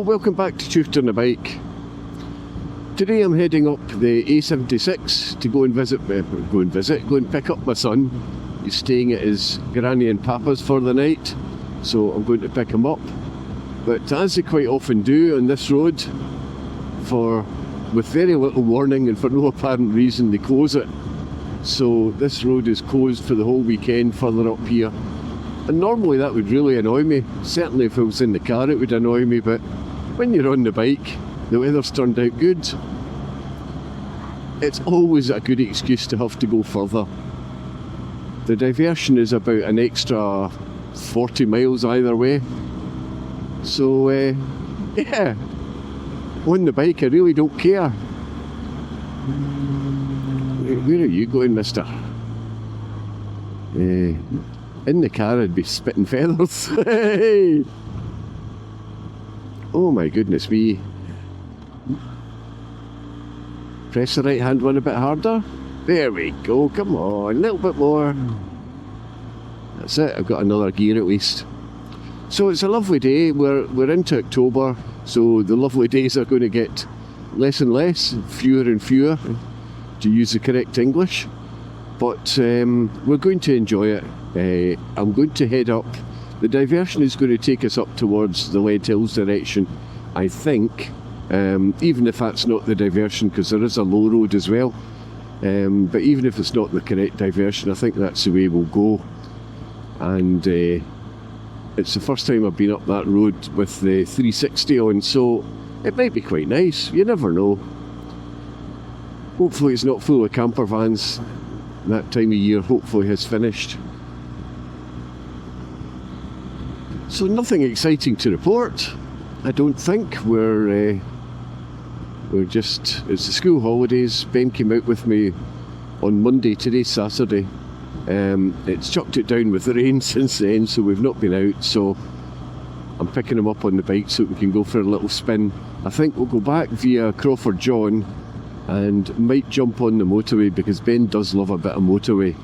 welcome back to Chuffed on the Bike. Today I'm heading up the A76 to go and pick up my son. He's staying at his granny and papa's for the night, so I'm going to pick him up. But as they quite often do on this road, with very little warning and for no apparent reason, they close it. So this road is closed for the whole weekend further up here. And normally that would really annoy me. Certainly if I was in the car it would annoy me, but when you're on the bike, the weather's turned out good. It's always a good excuse to have to go further. The diversion is about an extra 40 miles either way. So yeah, on the bike I really don't care. Where are you going, mister? In the car I'd be spitting feathers. Hey! Oh my goodness me. Press the right hand one a bit harder. There we go, come on, a little bit more. That's it, I've got another gear at least. So it's a lovely day, we're into October, so the lovely days are going to get less and less, fewer and fewer, to use the correct English. But we're going to enjoy it. I'm going to head up. The diversion is going to take us up towards the Lead Hills direction, I think, even if that's not the diversion, because there is a low road as well. But even if it's not the correct diversion, I think that's the way we'll go. And it's the first time I've been up that road with the 360 on, so it might be quite nice. You never know. Hopefully it's not full of camper vans. That time of year hopefully has finished. So nothing exciting to report. I don't think. We're just, it's the school holidays. Ben came out with me on Monday, today's Saturday. It's chucked it down with the rain since then, so we've not been out, so I'm picking him up on the bike so we can go for a little spin. I think we'll go back via Crawford John and might jump on the motorway, because Ben does love a bit of motorway.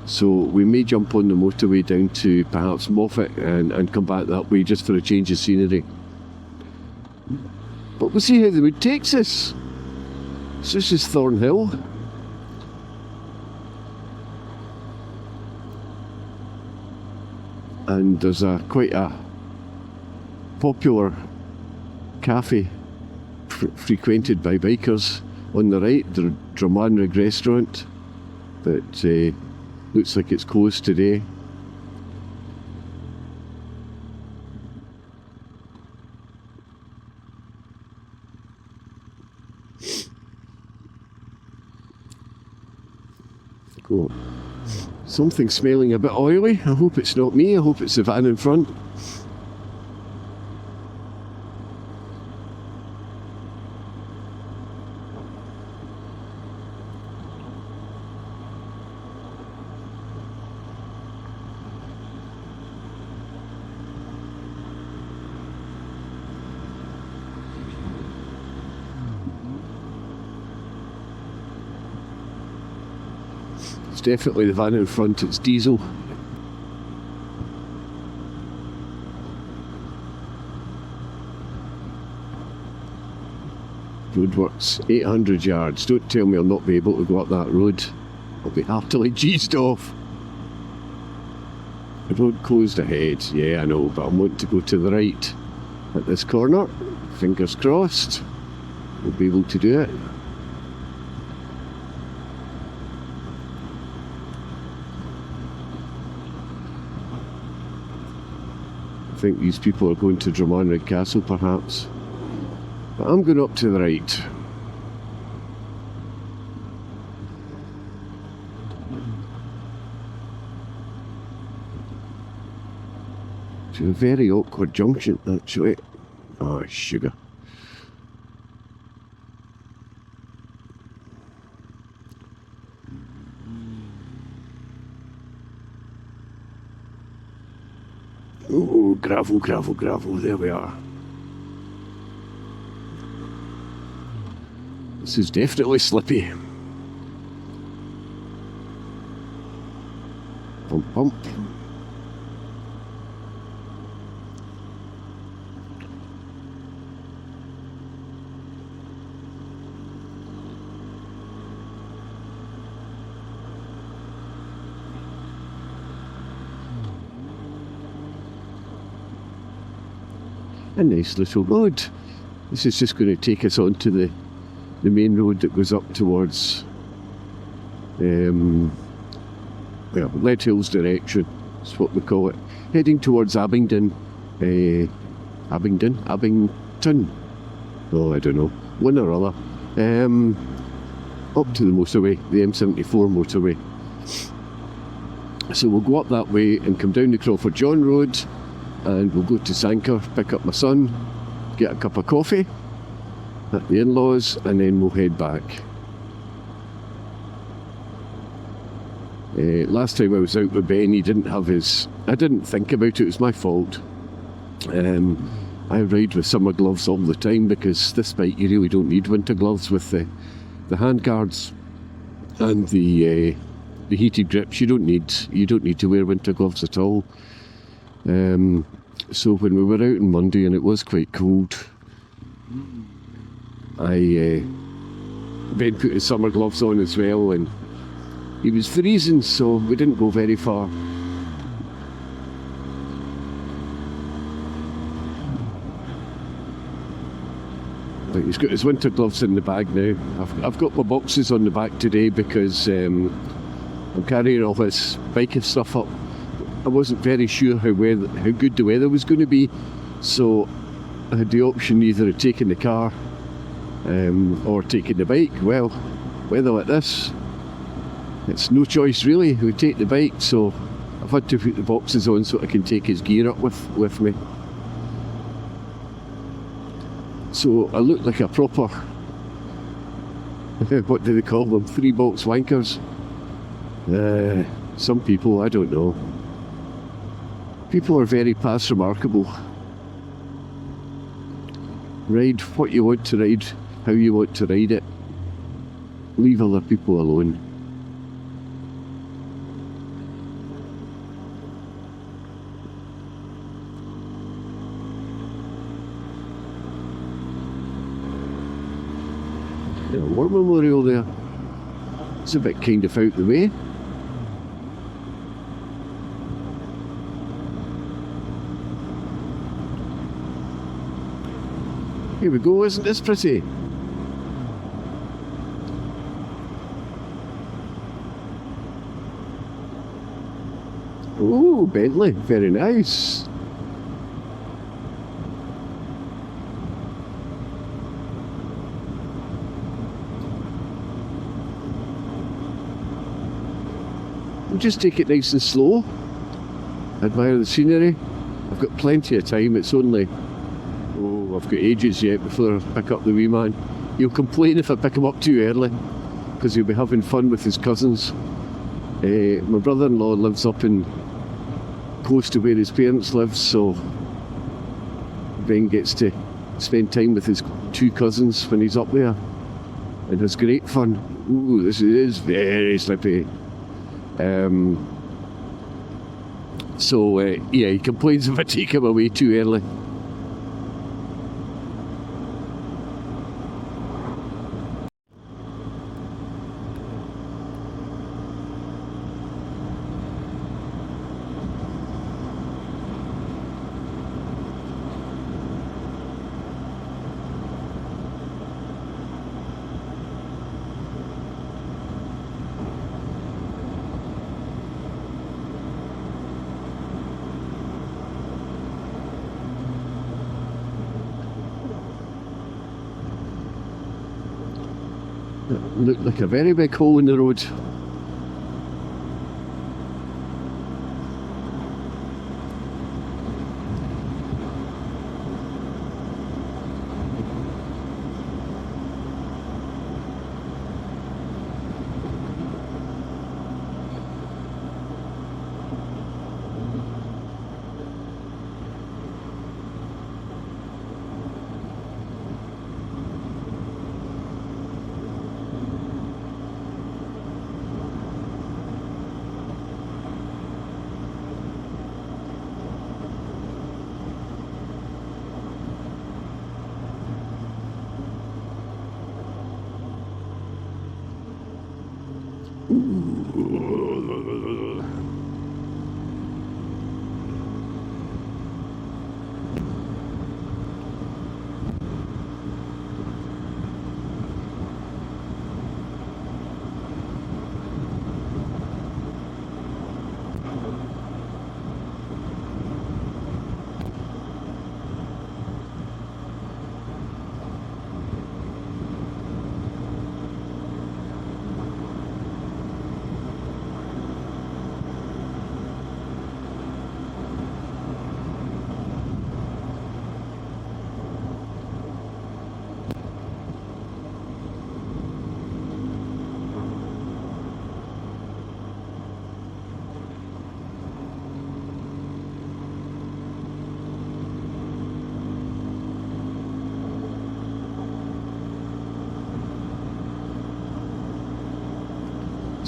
So we may jump on the motorway down to perhaps Moffat and come back that way just for a change of scenery. But we'll see how the mood takes us. So this is Thornhill. And there's quite a popular cafe frequented by bikers on the right, the Drumlanrig restaurant, but looks like it's closed today. Cool. Something smelling a bit oily. I hope it's not me, I hope it's the van in front. It's definitely the van in front, it's diesel. Roadworks, 800 yards. Don't tell me I'll not be able to go up that road. I'll be heartily G'd off. The road closed ahead, yeah I know, but I'm wanting to go to the right at this corner. Fingers crossed, we'll be able to do it. I think these people are going to Drumlanrig Castle perhaps, but I'm going up to the right. To a very awkward junction actually. Oh sugar. Oh, gravel, gravel, gravel, there we are. This is definitely slippy. Bump, bump. a nice little road. This is just going to take us onto the main road that goes up towards Lead Hills direction. That's what we call it. Heading towards Abingdon. Abington. Oh, I don't know. One or other. Up to the motorway, the M74 motorway. So we'll go up that way and come down the Crawford John Road, and we'll go to Sanquhar, pick up my son, get a cup of coffee at the in-laws, and then we'll head back. Last time I was out with Ben, he didn't have his... I didn't think about it, it was my fault. I ride with summer gloves all the time because this bike you really don't need winter gloves with the hand guards and the heated grips. You don't need to wear winter gloves at all. So when we were out on Monday and it was quite cold, Ben put his summer gloves on as well, and he was freezing, so we didn't go very far. But he's got his winter gloves in the bag now. I've got my boxes on the back today because I'm carrying all this biking stuff up. I wasn't very sure how good the weather was going to be, so I had the option either of taking the car or taking the bike. Well, weather like this, it's no choice really. We take the bike, so I've had to put the boxes on so I can take his gear up with me. So I look like a proper, what do they call them, 3-box wankers? Some people, I don't know. People are very past remarkable. Ride what you want to ride, how you want to ride it. Leave other people alone. War Memorial there. It's a bit kind of out the way. Here we go, isn't this pretty? Oh, Bentley, very nice. We'll just take it nice and slow, admire the scenery. I've got plenty of time, it's only, I've got ages yet before I pick up the wee man. He'll complain if I pick him up too early, because he'll be having fun with his cousins. My brother-in-law lives up in close to where his parents live, so Ben gets to spend time with his 2 cousins when he's up there, and has great fun. Ooh, this is very slippy. Yeah, he complains if I take him away too early. Looked like a very big hole in the road.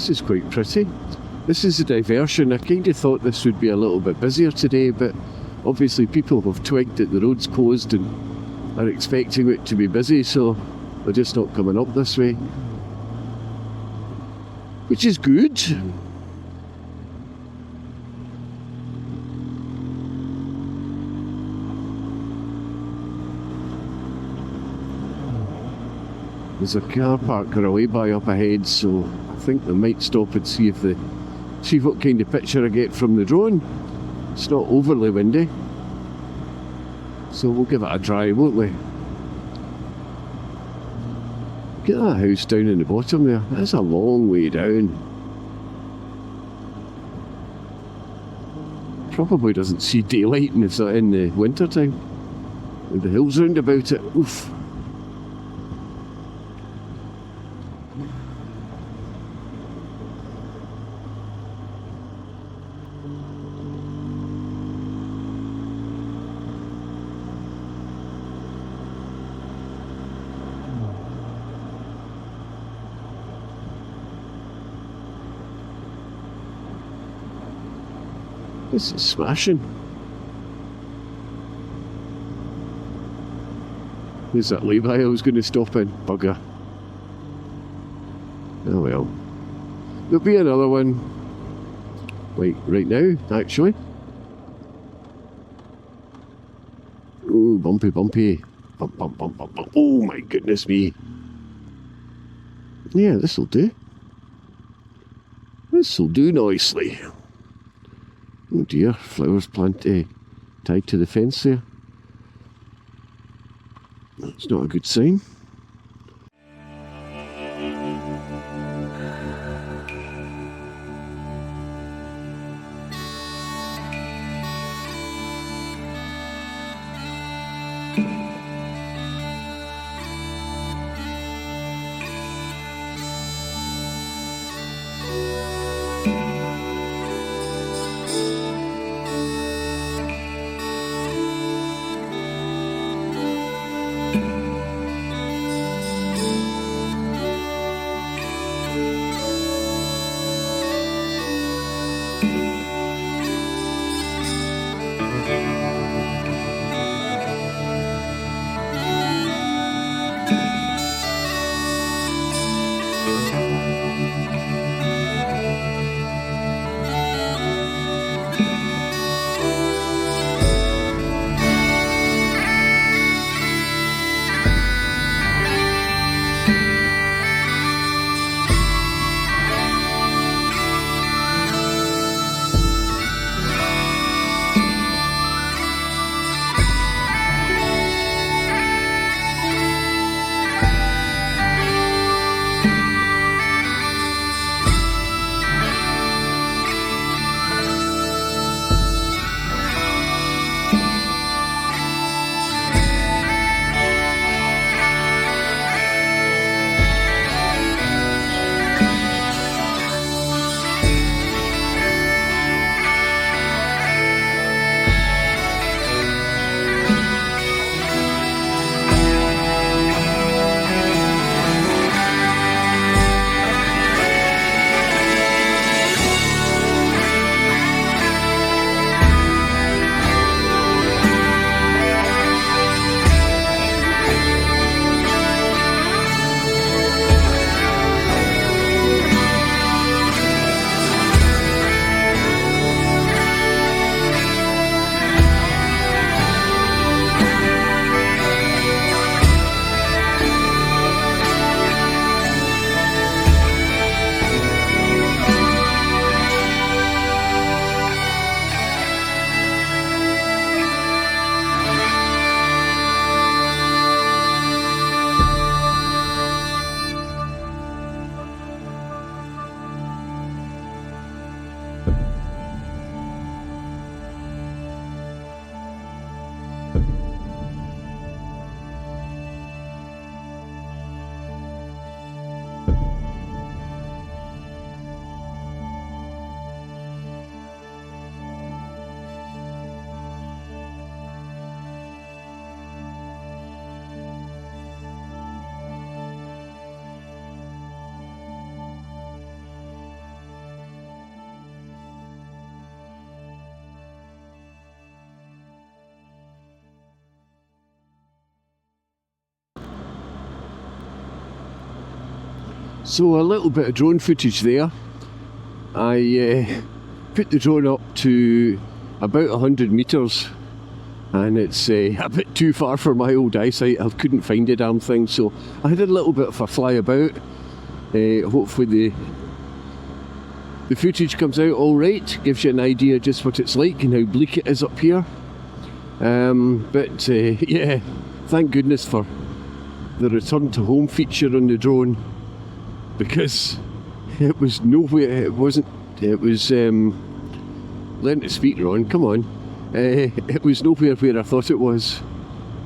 this is quite pretty. This is a diversion. I kind of thought this would be a little bit busier today, but obviously people have twigged that the road's closed and are expecting it to be busy, so they're just not coming up this way. Which is good. There's a car park or a lay-by up ahead, so I think they might stop and see what kind of picture I get from the drone. It's not overly windy, so we'll give it a try, won't we? Look at that house down in the bottom there. That's a long way down. Probably doesn't see daylight in the winter time. And the hills round about it. Oof. This is smashing. There's that lay-by I was going to stop in. Bugger. Oh well. There'll be another one. Wait, right now, actually. Ooh, bumpy, bumpy. Bump, bump, bump, bump, bump. Oh my goodness me. Yeah, this'll do. This'll do nicely. Oh dear, flowers tied to the fence there. That's not a good sign. So a little bit of drone footage there. I put the drone up to about 100 metres, and it's a bit too far for my old eyesight. I couldn't find the damn thing, so I had a little bit of a fly about. Hopefully the footage comes out all right, gives you an idea just what it's like and how bleak it is up here. Yeah, thank goodness for the return to home feature on the drone, because it was nowhere. It was learn to speak, Ron, come on. It was nowhere where I thought it was.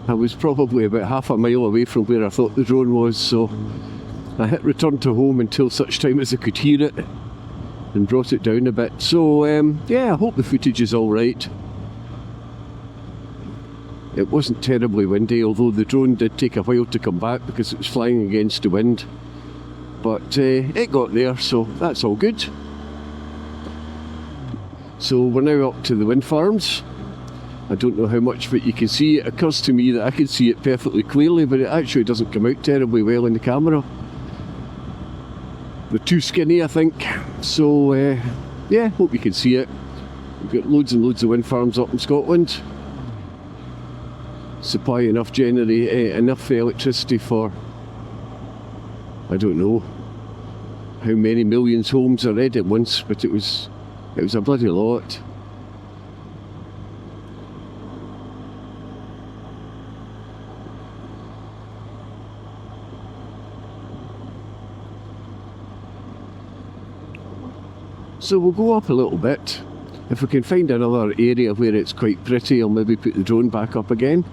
I was probably about half a mile away from where I thought the drone was, so I hit return to home until such time as I could hear it and brought it down a bit. So yeah, I hope the footage is alright. It wasn't terribly windy, although the drone did take a while to come back because it was flying against the wind. But it got there, so that's all good. So we're now up to the wind farms. I don't know how much of it you can see. It occurs to me that I can see it perfectly clearly, but it actually doesn't come out terribly well in the camera. They're too skinny, I think. So yeah, hope you can see it. We've got loads and loads of wind farms up in Scotland. Supply enough electricity for, I don't know how many millions homes I read it once, but it was a bloody lot. So we'll go up a little bit. If we can find another area where it's quite pretty, I'll maybe put the drone back up again.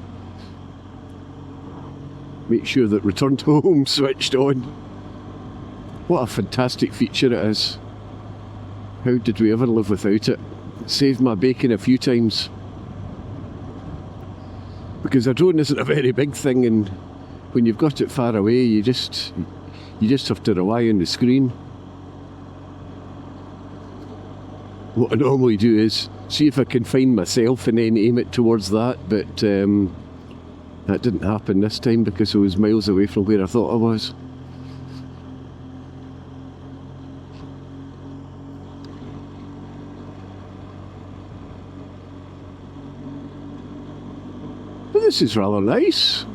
Make sure that return to home switched on. What a fantastic feature it is. How did we ever live without it? It saved my bacon a few times. Because a drone isn't a very big thing, and when you've got it far away, you just have to rely on the screen. What I normally do is see if I can find myself and then aim it towards that, but that didn't happen this time because I was miles away from where I thought I was. But this is rather nice.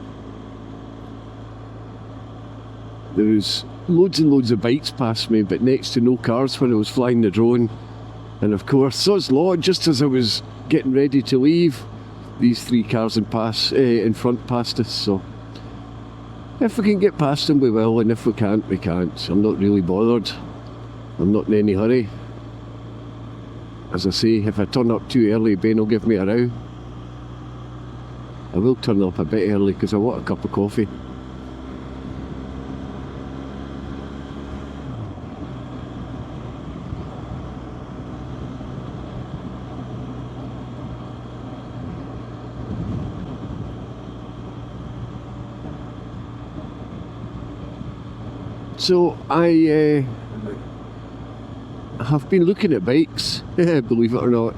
There was loads and loads of bikes past me, but next to no cars when I was flying the drone. And of course, sod's law, just as I was getting ready to leave, these three cars in front passed us. So if we can get past them, we will, and if we can't, we can't. I'm not really bothered. I'm not in any hurry. As I say, if I turn up too early, Ben will give me a row. I will turn up a bit early because I want a cup of coffee. So I have been looking at bikes, believe it or not.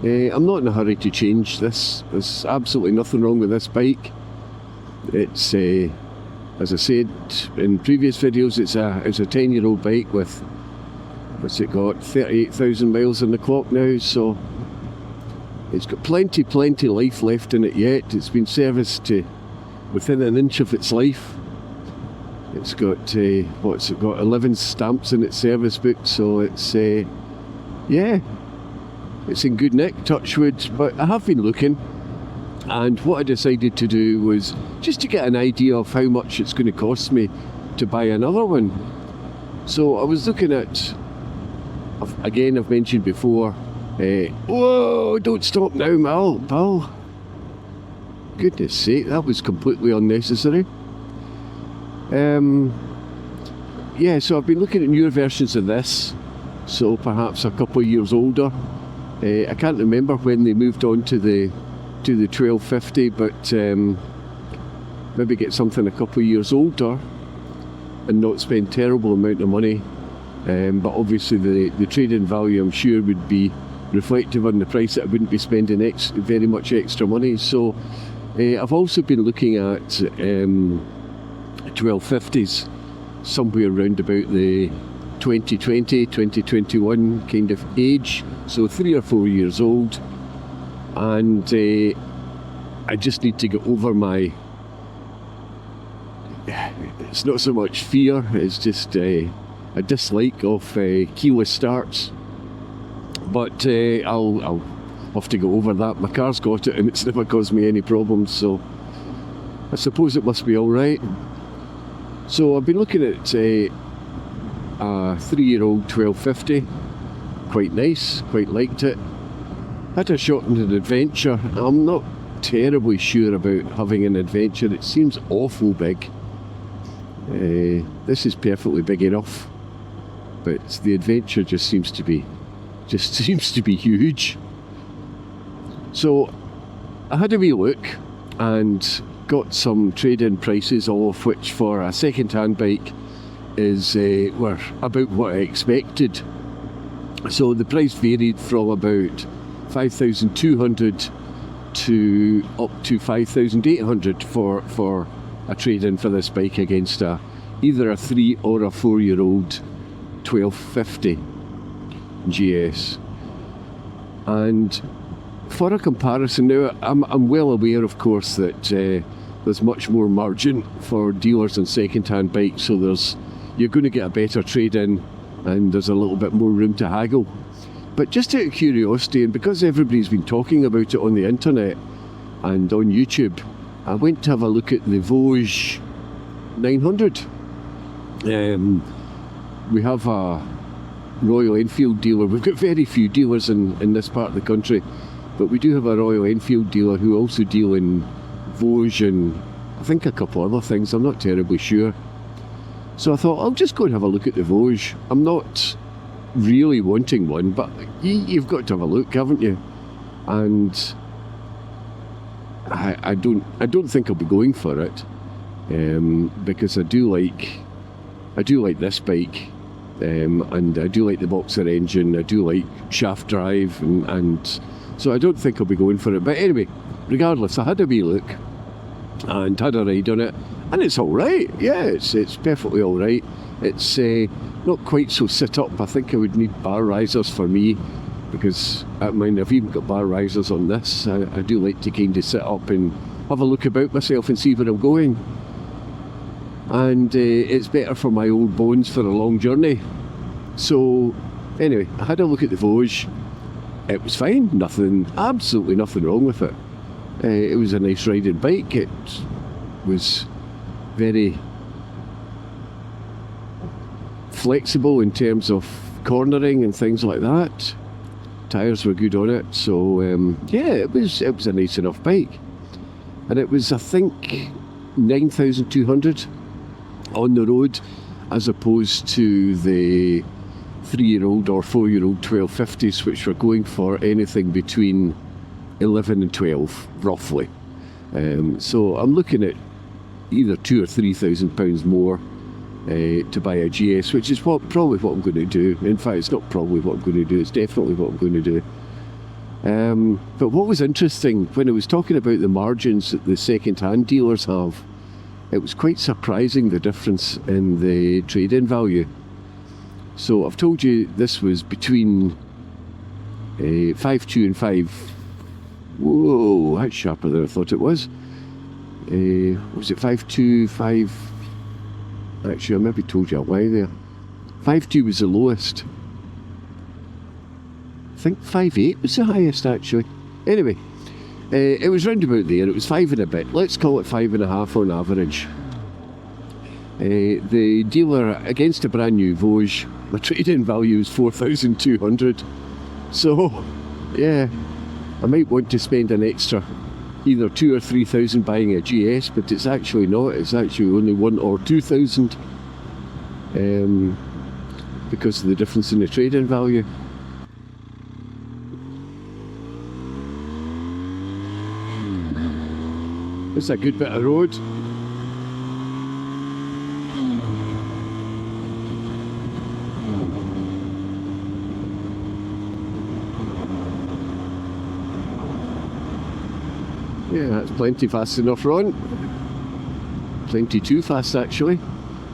I'm not in a hurry to change this. There's absolutely nothing wrong with this bike. It's as I said in previous videos, it's a 10-year-old bike with, what's it got, 38,000 miles on the clock now, so it's got plenty life left in it yet. It's been serviced to within an inch of its life. It's got, what's it got, 11 stamps in its service book, so it's, yeah, it's in good nick, touch wood. But I have been looking, and what I decided to do was just to get an idea of how much it's going to cost me to buy another one. So I was looking at, again, I've mentioned before, whoa, don't stop now, pal. Goodness sake, that was completely unnecessary. Yeah, so I've been looking at newer versions of this, so perhaps a couple of years older. I can't remember when they moved on to the 1250, but maybe get something a couple of years older and not spend terrible amount of money. But obviously the trade-in value, I'm sure, would be reflective on the price that I wouldn't be spending very much extra money. So I've also been looking at 1250s. somewhere round about the 2020, 2021 kind of age, so 3 or 4 years old, and I just need to get over my, it's not so much fear, it's just a dislike of keyless starts, but I'll have to go over that. My car's got it and it's never caused me any problems, so I suppose it must be alright. So I've been looking at a 3-year-old 1250, quite nice, quite liked it. Had a shot in an adventure. I'm not terribly sure about having an adventure, it seems awful big. This is perfectly big enough, but the adventure just seems to be huge. So I had a wee look and got some trade-in prices, all of which for a second-hand bike were about what I expected. So the price varied from about 5,200 to up to 5,800 for a trade-in for this bike against either a 3 or a 4-year-old 1250 GS. And for a comparison now, I'm well aware, of course, that there's much more margin for dealers and second-hand bikes, so you're going to get a better trade-in and there's a little bit more room to haggle. But just out of curiosity, and because everybody's been talking about it on the internet and on YouTube, I went to have a look at the Vosges 900. We have a Royal Enfield dealer. We've got very few dealers in this part of the country, but we do have a Royal Enfield dealer who also deal in Vosges and I think a couple other things, I'm not terribly sure. So I thought I'll just go and have a look at the Vosges. I'm not really wanting one, but you've got to have a look, haven't you? And I don't think I'll be going for it, because I do like this bike, and I do like the Boxer engine. I do like shaft drive, and so I don't think I'll be going for it. But anyway, regardless, I had a wee look and had a ride on it, and it's all right. Yeah, it's perfectly all right. It's not quite so sit up. I think I would need bar risers for me, because I've even got bar risers on this. I do like to kind of sit up and have a look about myself and see where I'm going. And it's better for my old bones for a long journey. So anyway, I had a look at the Vosges. It was fine, absolutely nothing wrong with it. It was a nice riding bike. It was very flexible in terms of cornering and things like that. Tyres were good on it, so yeah, it was a nice enough bike. And it was, I think, 9,200 on the road, as opposed to the 3-year-old or 4-year-old 1250s, which were going for anything between 11 and 12, roughly. So I'm looking at either £2,000 or £3,000 more to buy a GS, which is probably what I'm going to do. In fact, it's not probably what I'm going to do, it's definitely what I'm going to do. But what was interesting, when I was talking about the margins that the second-hand dealers have, it was quite surprising, the difference in the trade-in value. So I've told you this was between 5.2 and 5. Whoa, that's sharper than I thought it was. Was it 5.2, 5? Actually, I maybe told you a lie there. 5.2 was the lowest. I think 5.8 was the highest, actually. Anyway, it was round about there. It was 5 and a bit. Let's call it 5.5 on average. The dealer, against a brand new Vosges, the trade-in value is 4,200. So, yeah, I might want to spend an extra either 2,000 or 3,000 buying a GS, but it's actually not. It's actually only 1,000 or 2,000 because of the difference in the trade-in value. It's a good bit of road. Yeah, that's plenty fast enough, Ron. Plenty too fast, actually.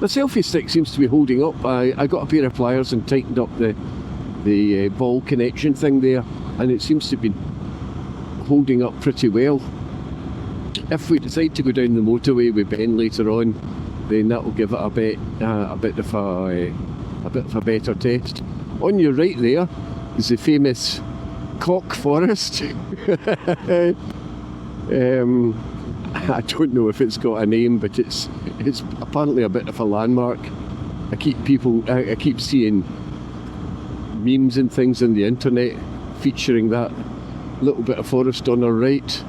The selfie stick seems to be holding up. I got a pair of pliers and tightened up the ball connection thing there, and it seems to be holding up pretty well. If we decide to go down the motorway with Ben later on, then that will give it a bit of a better test. On your right there is the famous Cock Forest. I don't know if it's got a name, but it's apparently a bit of a landmark. I keep seeing memes and things on the internet featuring that little bit of forest on our right.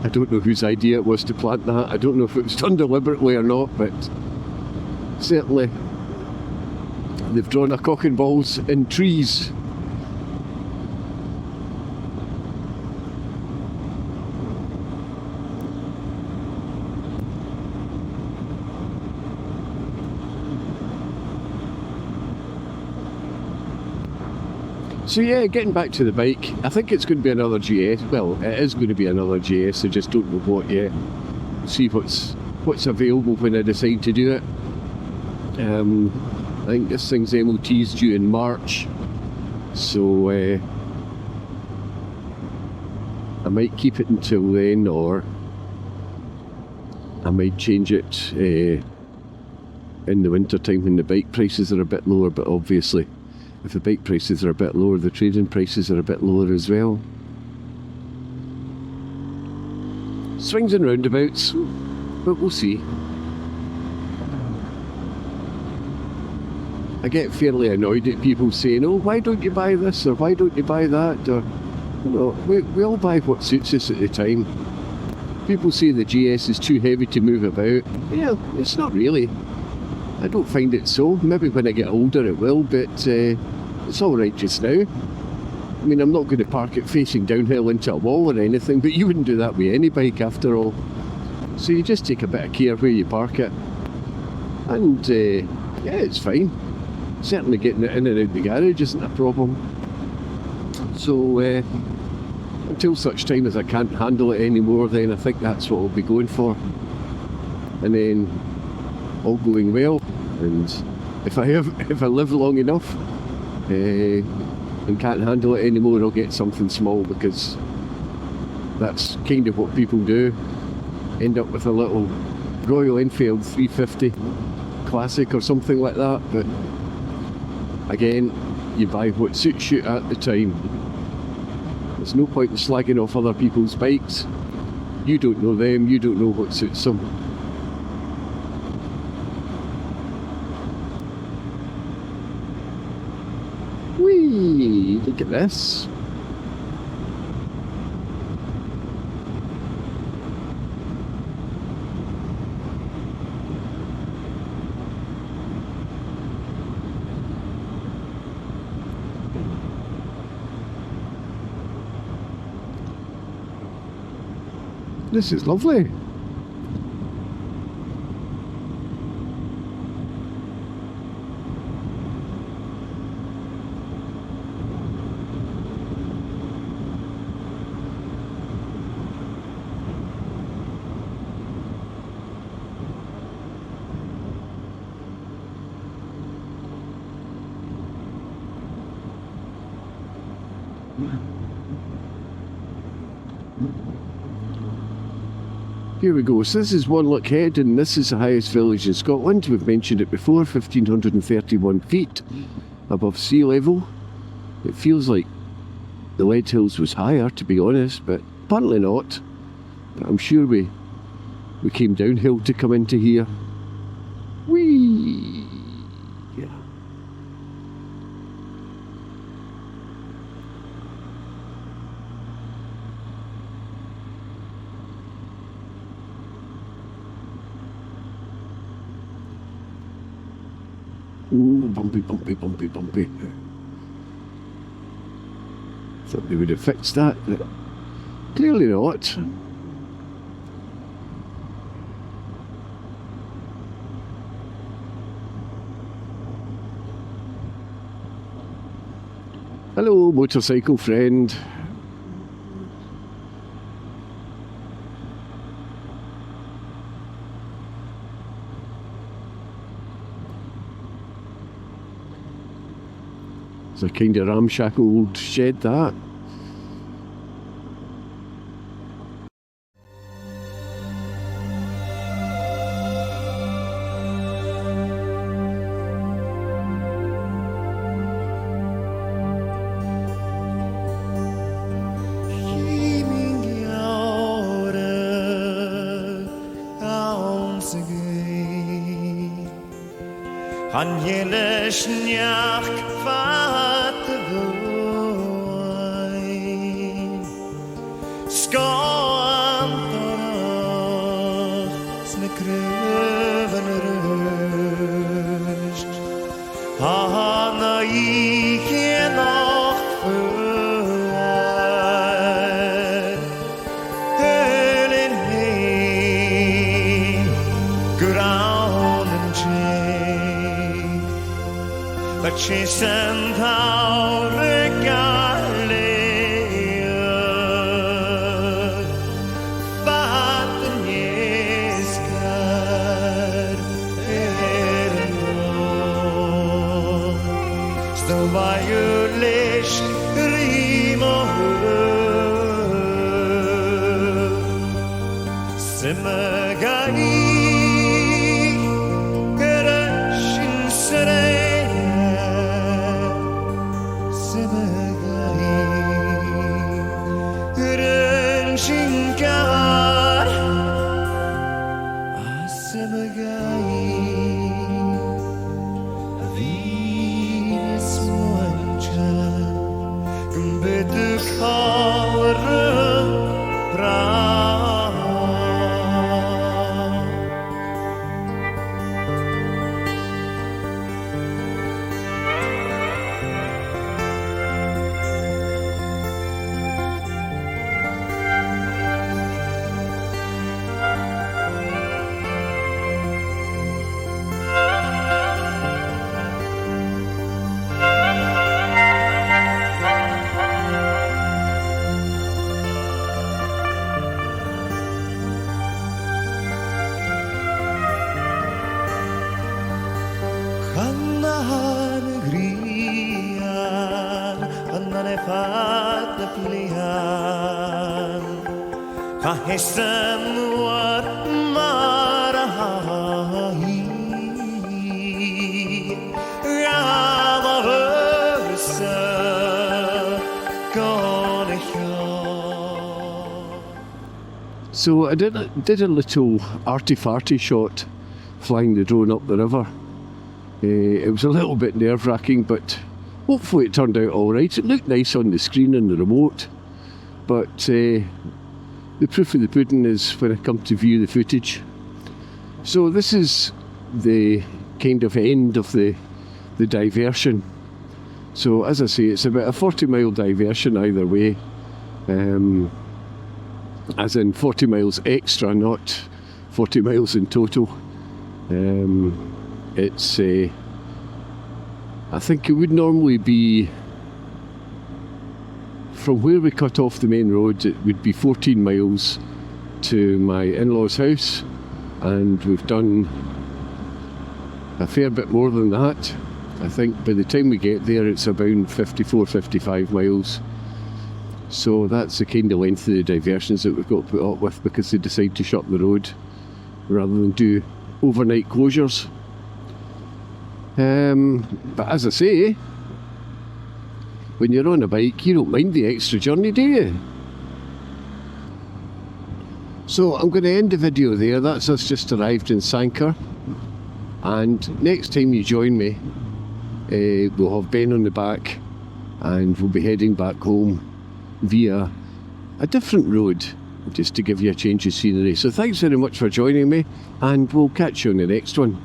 I don't know whose idea it was to plant that. I don't know if it was done deliberately or not, but certainly they've drawn a cock and balls in trees. So yeah, getting back to the bike, I think it's going to be another GS. Well, it is going to be another GS, I just don't know what yet. See what's available when I decide to do it. I think this thing's MOT's due in March, so I might keep it until then, or I might change it in the winter time when the bike prices are a bit lower, but obviously if the bike prices are a bit lower, the trade-in prices are a bit lower as well. Swings and roundabouts, but we'll see. I get fairly annoyed at people saying, oh, why don't you buy this, or why don't you buy that, or, you know, we all buy what suits us at the time. People say the GS is too heavy to move about. Yeah, it's not really. I don't find it so. Maybe when I get older it will, but it's alright just now. I mean, I'm not going to park it facing downhill into a wall or anything, but you wouldn't do that with any bike after all. So you just take a bit of care where you park it. And yeah, it's fine. Certainly getting it in and out the garage isn't a problem. So until such time as I can't handle it anymore, then I think that's what I'll be going for. And then all going well, and if I live long enough and can't handle it anymore, I'll get something small, because that's kind of what people do. End up with a little Royal Enfield 350 Classic or something like that, but again, you buy what suits you at the time. There's no point in slagging off other people's bikes. You don't know them, you don't know what suits them. Whee! Look at this. This is lovely. Here we go. So this is Wanlock Head, and this is the highest village in Scotland. We've mentioned it before, 1,531 feet above sea level. It feels like the Lead Hills was higher, to be honest, but apparently not. But I'm sure we came downhill to come into here. Whee! Yeah. Ooh, bumpy, bumpy, bumpy, bumpy. Thought they would have fixed that, but clearly not. Hello, motorcycle friend. It's a kind of ramshackle old shed, that. Han jelle snjach kvatte voin Skan torach sme kröven röst Hanna ikke nacht för Hölen hei Graunen tjej But she sent out a galea Vatten jeskar Stå vajulish rima Simmagai Gerashin serei Shinkar Asemagai Avis moancha Kumbetu kawra pra Kannahan grian Annane fatte plian Kahesen war marahi Rama versa So I did a little arty-farty shot flying the drone up the river. It was a little bit nerve-wracking, but hopefully it turned out all right. It looked nice on the screen and the remote, but the proof of the pudding is when I come to view the footage. So this is the kind of end of the diversion. So as I say, it's about a 40-mile diversion either way, as in 40 miles extra, not 40 miles in total. It's I think it would normally be from where we cut off the main road, it would be 14 miles to my in-laws' house, and we've done a fair bit more than that. I think by the time we get there it's about 54, 55 miles. So that's the kind of length of the diversions that we've got to put up with, because they decide to shut the road rather than do overnight closures. But as I say, when you're on a bike, you don't mind the extra journey, do you? So I'm going to end the video there. That's us just arrived in Sanquhar, and next time you join me, we'll have Ben on the back, and we'll be heading back home via a different road, just to give you a change of scenery. So thanks very much for joining me, and we'll catch you on the next one.